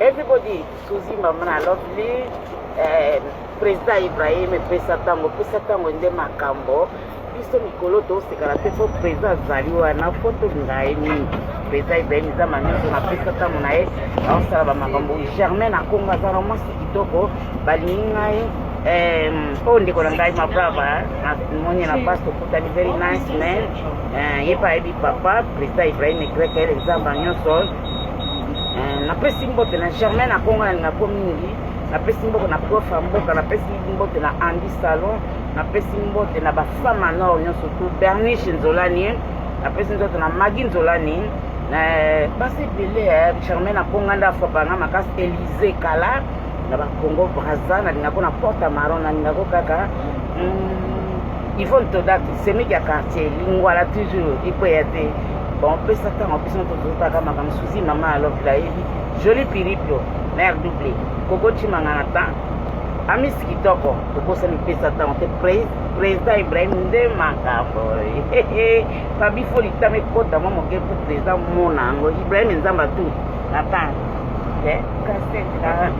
everybody Suzy Mama lovely président Ibrahim pesa tango nde makambo biso mikolo tosekala mpe po président azali wana foto ngai mingi président Ibrahim eza manyonso na pesa tango na ye aosala bamakambo Germaine akongo aza na mwasi kitoko balingi ngai oyo ndeko na ngai mabrava namoni na base tokutani very nice man ye mpe ayebi papa président Ibrahim egreka ele nzamba nyonso napesi mbote na Germaine akongo nalingako mingi napesi mbote na prof mboka napesi mbote na Andy Salon napesi mbote na bafama nord nyonso tu Bernice Nzolani napesi mbote na Magi Nzolani basi ebele Germaine akongo nda afapanga makasi Élysée Kala na bakongo Braza nalingako na porte maron nalingako kaka Yvonne Todak semiki ya quartier lingwala toujours ipoya te bon pesa ntango biso tozotaka makambo Suzy Mama alobela yebi joli piripio na air doublé koko chimanga na temps amis kitoko tokosani pesa ntango te président Ibrahim nde makambo fabi fo litama ekota mwa moke po président mona yango Ibrahim nzamba tu na temps kaseka